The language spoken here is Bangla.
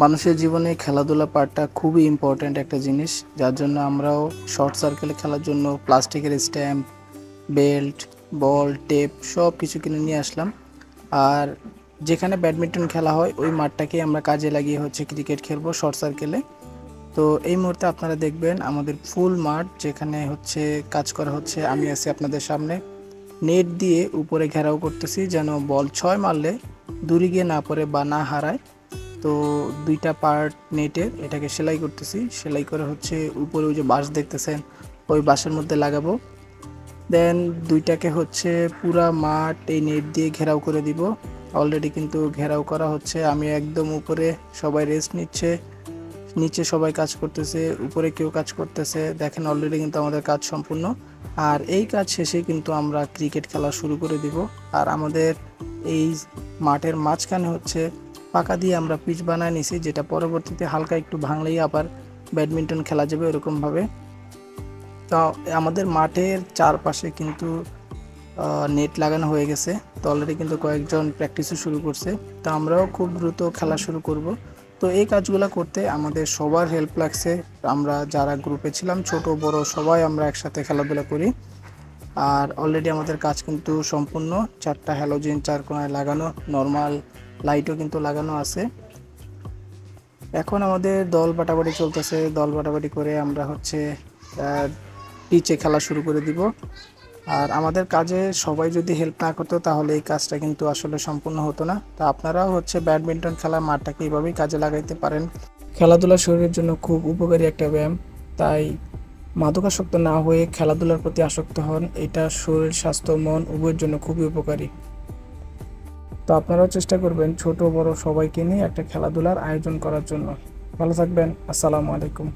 মানুষের জীবনে খেলাধুলা পার্টটা খুবই ইম্পর্ট্যান্ট একটা জিনিস, যার জন্য আমরাও শর্ট সার্কেলে খেলার জন্য প্লাস্টিকের স্ট্যাম্প, বেল্ট, বল, টেপ সব কিছু কিনে নিয়ে আসলাম। আর যেখানে ব্যাডমিন্টন খেলা হয় ওই মাঠটাকেই আমরা কাজে লাগিয়ে ক্রিকেট খেলবো শর্ট সার্কেলে। তো এই মুহূর্তে আপনারা দেখবেন আমাদের ফুল মাঠ যেখানে কাজ করা হচ্ছে। আমি আছি আপনাদের সামনে, নেট দিয়ে উপরে ঘেরাও করতেছি যেন বল 6 মারলে দূরে গিয়ে না পড়ে বা না হারায়। তো দুইটা পার্ট নেটের এটাকে সেলাই করতেছি, সেলাই করে উপরে ওই যে বাঁশ দেখতেছেন ওই বাঁশের মধ্যে লাগাবো। দেন দুইটাকে পুরা মাঠ এই নেট দিয়ে ঘেরাও করে দিব। অলরেডি কিন্তু ঘেরাও করা হচ্ছে। আমি একদম উপরে, সবাই রেস্ট নিচ্ছে, নিচে সবাই কাজ করতেছে, উপরে কেউ কাজ করতেছে। দেখেন অলরেডি কিন্তু আমাদের কাজ সম্পূর্ণ। আর এই কাজ শেষে কিন্তু আমরা ক্রিকেট খেলা শুরু করে দিব। আর আমাদের এই মাঠের মাঝখানে পাকা দিয়ে আমরা পিচ বানায় নিছি, যেটা পরবর্তীতে হালকা একটু ভাঙলেই আবার ব্যাডমিন্টন খেলা যাবে এরকমভাবে। তো আমাদের মাঠের চারপাশে কিন্তু নেট লাগানো হয়ে গেছে। তো অলরেডি কিন্তু কয়েকজন প্র্যাকটিসও শুরু করছে। তো আমরাও খুব দ্রুত খেলা শুরু করব। তো এই কাজগুলো করতে আমাদের সবার হেল্প লাগছে। আমরা যারা গ্রুপে ছিলাম, ছোট বড় সবাই আমরা একসাথে খেলাধুলা করি। আর অলরেডি আমাদের কাজ কিন্তু সম্পূর্ণ। 4টা হ্যালোজেন 4 কোণায় লাগানো, নর্মাল লাইটও কিন্তু লাগানো আছে। এখন আমাদের দল বাটাবাটি চলতেছে। দল বাটাবাটি করে আমরা পিচে খেলা শুরু করে দিব। আর আমাদের কাজে সবাই যদি হেল্প না করতো তাহলে এই কাজটা কিন্তু আসলে সম্পূর্ণ হতো না। তো আপনারাও ব্যাডমিন্টন খেলার মাঠটাকে এইভাবেই কাজে লাগাইতে পারেন। খেলাধুলা শরীরের জন্য খুব উপকারী একটা ব্যায়াম। তাই মাদকাসক্ত না হয়ে খেলাধুলার প্রতি আসক্ত হন। এটা শরীর, স্বাস্থ্য, মন উভয়ের জন্য খুবই উপকারী। তো আপনারাও চেষ্টা করবেন ছোট বড় সবাইকে নিয়ে একটা খেলাধুলার আয়োজন করার জন্য। ভালো থাকবেন। আসসালামু আলাইকুম।